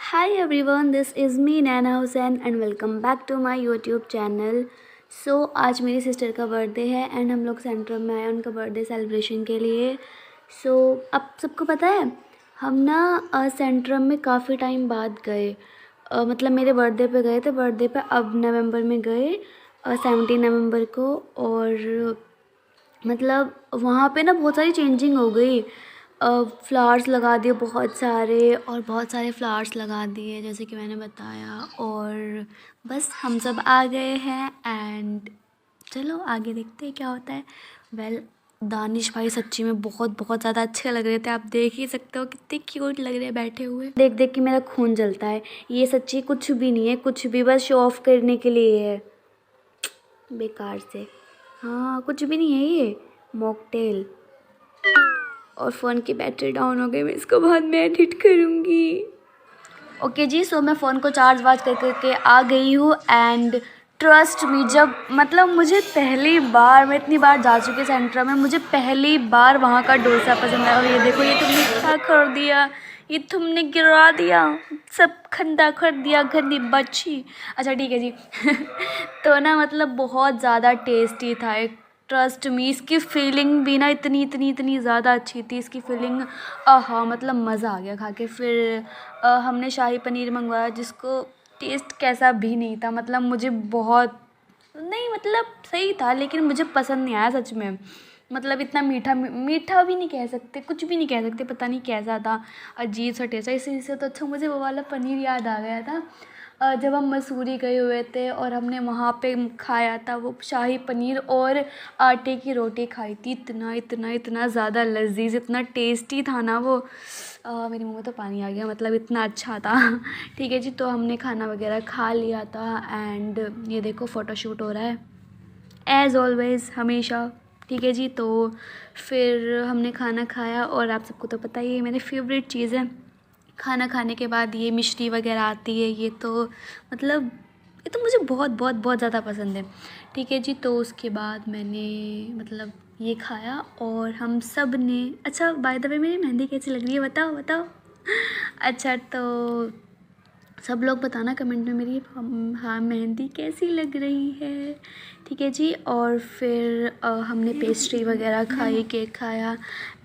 Hi everyone, this is me Naina Hussain and welcome back to my YouTube channel. आज मेरी sister का birthday है and हम लोग सेंट्रम में आए उनका बर्थडे सेलिब्रेशन के लिए. अब सबको पता है हम ना सेंट्रम में काफ़ी टाइम बाद गए. मतलब मेरे बर्थडे पे गए थे. बर्थडे पे अब नवंबर में गए 17 नवंबर को. और मतलब वहाँ पे ना बहुत सारी चेंजिंग हो गई. फ्लावर्स लगा दिए बहुत सारे और बहुत सारे फ्लावर्स लगा दिए जैसे कि मैंने बताया. और बस हम सब आ गए हैं एंड चलो आगे देखते हैं क्या होता है. दानिश भाई सच्ची में बहुत बहुत ज़्यादा अच्छे लग रहे थे. आप देख ही सकते हो कितने क्यूट लग रहे हैं बैठे हुए. देख देख के मेरा खून जलता है. ये सच्ची कुछ भी नहीं है, कुछ भी, बस शो ऑफ करने के लिए है. बेकार से. हाँ कुछ भी नहीं है, ये मॉकटेल. और फ़ोन की बैटरी डाउन हो गई. मैं इसको बाद में एडिट करूँगी. ओके जी. मैं फ़ोन को चार्ज वार्ज कर करके आ गई हूँ एंड ट्रस्ट मी, जब मतलब मुझे पहली बार, मैं इतनी बार जा चुकी सेंट्रा में, मुझे पहली बार वहाँ का डोसा पसंद आया. और ये देखो, ये तुमने क्या कर दिया, ये तुमने गिरा दिया, सब खंदा कर दिया, गंदी बच्ची. अच्छा ठीक है जी. तो ना मतलब बहुत ज़्यादा टेस्टी था. एक ट्रस्ट मी, इसकी फीलिंग भी ना इतनी इतनी इतनी ज़्यादा अच्छी थी. इसकी फीलिंग हाँ मतलब मज़ा आ गया खा के. फिर हमने शाही पनीर मंगवाया जिसको टेस्ट कैसा भी नहीं था. मतलब मुझे बहुत नहीं, मतलब सही था लेकिन मुझे पसंद नहीं आया सच में. मतलब इतना मीठा मीठा भी नहीं कह सकते, कुछ भी नहीं कह सकते. पता नहीं कैसा था, अजीब सा टेस्ट. इसी से तो अच्छा मुझे वो वाला पनीर याद आ गया था जब हम मसूरी गए हुए थे और हमने वहाँ पे खाया था वो शाही पनीर और आटे की रोटी खाई थी. इतना इतना इतना ज़्यादा लजीज, इतना टेस्टी था ना वो. मेरे मुँह में तो पानी आ गया, मतलब इतना अच्छा था. ठीक है जी. तो हमने खाना वगैरह खा लिया था एंड ये देखो फ़ोटोशूट हो रहा है एज़ ऑलवेज़, हमेशा. ठीक है जी. तो फिर हमने खाना खाया और आप सबको तो पता ही है मेरी फेवरेट चीज़ है. खाना खाने के बाद ये मिश्री वगैरह आती है, ये तो मतलब ये तो मुझे बहुत बहुत बहुत ज़्यादा पसंद है. ठीक है जी. तो उसके बाद मैंने मतलब ये खाया और हम सब ने. अच्छा बाय द वे मेरी मेहंदी कैसी लग रही है बताओ बताओ. अच्छा तो सब लोग बताना कमेंट में मेरी हाँ मेहंदी कैसी लग रही है. ठीक है जी. और फिर हमने पेस्ट्री वगैरह खाई, केक खाया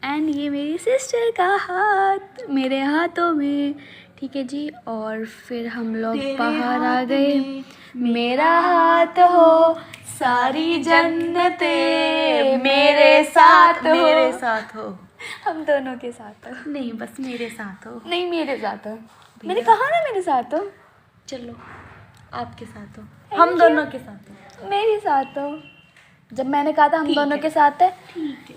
एंड ये मेरी सिस्टर का हाथ मेरे हाथों में. ठीक है जी. और फिर हम लोग बाहर आ गए. मेरा हाथ हो सारी जन्नते मेरे साथ हो, मेरे साथ हो. हम दोनों के साथ हो. नहीं बस मेरे साथ हो. नहीं मेरे साथ हो. मैंने कहा ना मेरे साथ हो. चलो आपके साथ हो, हम दोनों के साथ हो. मेरे साथ हो. जब मैंने कहा था हम दोनों के साथ है.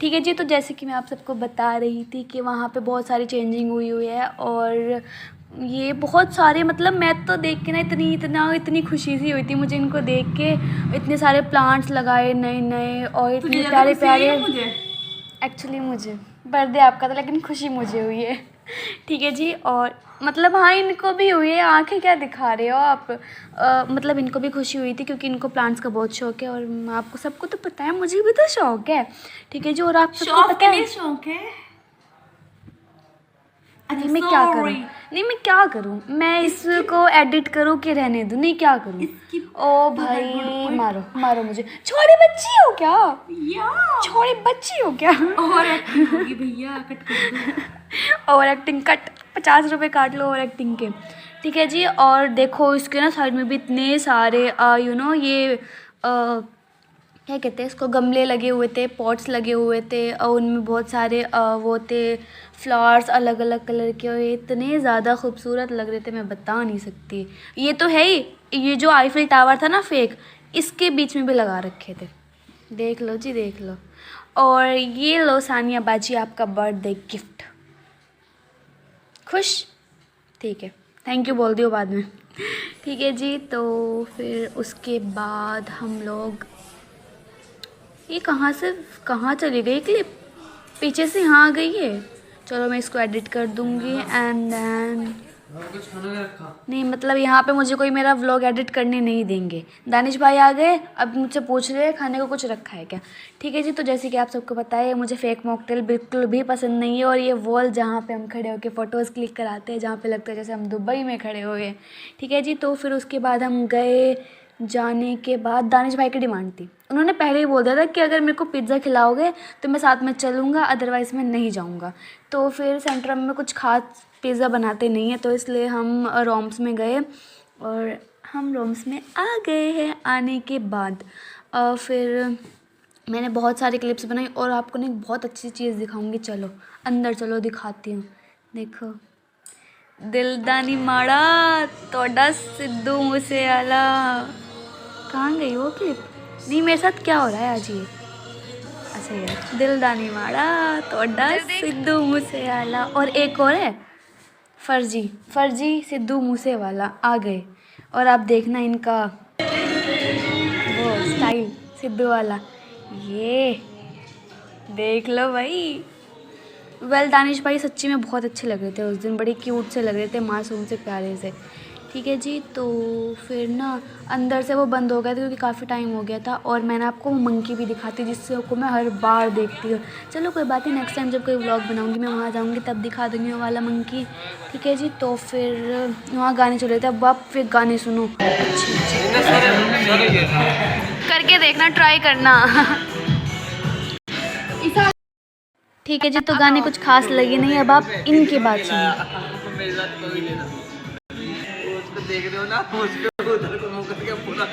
ठीक है जी. तो जैसे कि मैं आप सबको बता रही थी कि वहाँ पे बहुत सारी चेंजिंग हुई है और ये बहुत सारे, मतलब मैं तो देख के ना इतनी खुशी सी हुई थी मुझे इनको देख के. इतने सारे प्लांट्स लगाए नए नए और इतने प्यारे प्यारे. एक्चुअली मुझे बर्थडे आपका था लेकिन खुशी मुझे हुई है. ठीक है जी. और मतलब हाँ इनको भी हुई है. आंखें क्या दिखा रहे हो आप. मतलब इनको भी खुशी हुई थी क्योंकि इनको प्लांट्स का बहुत शौक है. और आपको सबको तो पता है मुझे भी तो शौक है. ठीक है जी. और आप सबको पता है शौक है. नहीं मैं क्या करूँ, नहीं मैं क्या करूँ, मैं इसको एडिट करूँ कि रहने दूँ, नहीं क्या करूँ. ओ भाई मारो मारो मुझे. छोटी बच्ची हो क्या, छोटी बच्ची हो क्या. और एक्टिंग होगी भैया, कट कर दो. Over acting cut. 50 रुपये काट लो ओवर एक्टिंग के. ठीक है जी. और देखो इसके ना साइड में भी इतने सारे ये क्या कहते हैं इसको, गमले लगे हुए थे, पॉट्स लगे हुए थे और उनमें बहुत सारे वो थे फ्लावर्स अलग अलग कलर के. और ये इतने ज़्यादा खूबसूरत लग रहे थे मैं बता नहीं सकती. ये तो है ही, ये जो आईफिल टावर था ना फेक, इसके बीच में भी लगा रखे थे. देख लो जी देख लो. और ये लो सानिया बाजी आपका बर्थडे गिफ्ट. खुश. ठीक है थैंक यू बोल दियो बाद में. ठीक है जी. तो फिर उसके बाद हम लोग, ये कहाँ से कहाँ चली गई क्लिप, पीछे से यहाँ आ गई है. चलो मैं इसको एडिट कर दूँगी एंड देन कुछ खाना नहीं रखा। नहीं मतलब यहाँ पे मुझे कोई मेरा व्लॉग एडिट करने नहीं देंगे। दानिश भाई आ गए, अब मुझसे पूछ रहे हैं खाने को कुछ रखा है क्या। ठीक है जी, तो जैसे कि आप सबको पता है मुझे फेक मॉकटेल बिल्कुल भी पसंद नहीं है। और ये वॉल जहाँ पे हम खड़े होकर फ़ोटोज़ क्लिक कराते हैं, जहाँ पे लगता है जैसे हम दुबई में खड़े हुए हैं। ठीक है जी, तो फिर उसके बाद हम गए। जाने के बाद दानिश भाई की डिमांड थी, उन्होंने पहले ही बोल दिया था कि अगर मेरे को पिज़्ज़ा खिलाओगे तो मैं साथ में चलूँगा, अदरवाइज़ मैं नहीं जाऊँगा। तो फिर सेंट्रम में कुछ खास पिज़्ज़ा बनाते नहीं हैं, तो इसलिए हम रोम्स में गए और हम रोम्स में आ गए हैं। आने के बाद फिर मैंने बहुत सारी क्लिप्स बनाई और आपको ना एक बहुत अच्छी चीज़ दिखाऊंगी। चलो अंदर चलो, दिखाती हूँ। देखो, दिलदानी माड़ा तोड़ा सिद्धू मूसेवाला। कहाँ गई वो क्लिप? नहीं, मेरे साथ क्या हो रहा है आज ये? अच्छा यार, दिलदानी माड़ा तोड़ा सिद्धू मूसेवाला। और एक और है, फर्जी सिद्धू मूसेवाला आ गए। और आप देखना इनका वो स्टाइल सिद्धू वाला, ये देख लो भाई। दानिश भाई सच्ची में बहुत अच्छे लग रहे थे उस दिन, बड़े क्यूट से लग रहे थे, मासूम से प्यारे से। ठीक है जी, तो फिर ना अंदर से वो बंद हो गया था क्योंकि काफ़ी टाइम हो गया था। और मैंने आपको वो मंकी भी दिखाती जिससे को मैं हर बार देखती हूँ। चलो कोई बात नहीं, नेक्स्ट टाइम जब कोई व्लॉग बनाऊंगी मैं वहाँ जाऊँगी तब दिखा दूँगी वो वाला मंकी। ठीक है जी, तो फिर वहाँ गाने चल रहे थे। अब आप फिर गाने सुनो अच्छे करके देखना, ट्राई करना। ठीक है जी, तो गाने कुछ खास लगे नहीं। अब आप इनकी बात सुनो। मेरे साथ कोई लेना उसको देख रहे हो ना, उसको उधर को मुंह करके पूरा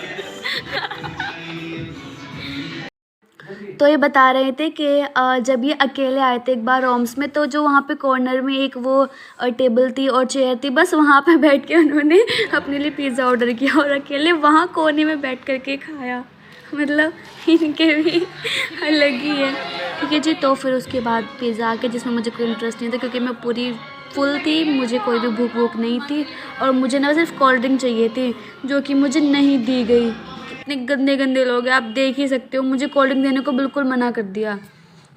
तो ये बता रहे थे कि जब ये अकेले आए थे एक बार रोम्स में, तो जो वहाँ पे कॉर्नर में एक वो टेबल थी और चेयर थी, बस वहाँ पे बैठ के उन्होंने अपने लिए पिज़्ज़ा ऑर्डर किया और अकेले वहाँ कोने में बैठ करके खाया। मतलब इनके भी अलग ही है। ठीक है जी, तो फिर उसके बाद पिज़्ज़ा आके, जिसमें मुझे कोई इंटरेस्ट नहीं था क्योंकि मैं पूरी फुल थी, मुझे कोई भी भूख वूख नहीं थी। और मुझे ना सिर्फ कोल्ड ड्रिंक चाहिए थी, जो कि मुझे नहीं दी गई। कितने गंदे गंदे लोग हैं, आप देख ही सकते हो। मुझे कोल्ड ड्रिंक देने को बिल्कुल मना कर दिया।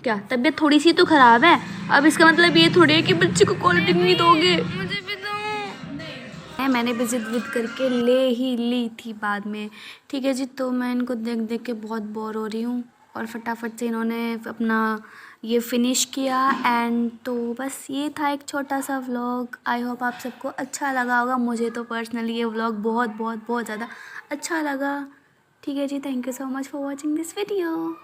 क्या तबीयत थोड़ी सी तो ख़राब है, अब इसका मतलब ये थोड़ी है कि बच्चे को कोल्ड ड्रिंक नहीं दोगे। मुझे भी दो। मैंने भी जिद विद करके ले ही ली थी बाद में। ठीक है जी, तो मैं इनको देख देख के बहुत बोर हो रही हूँ और फटाफट से इन्होंने अपना ये फिनिश किया। एंड तो बस ये था एक छोटा सा व्लॉग। आई होप आप सबको अच्छा लगा होगा। मुझे तो पर्सनली ये व्लॉग बहुत बहुत बहुत ज़्यादा अच्छा लगा। ठीक है जी, thank you so much for watching this video.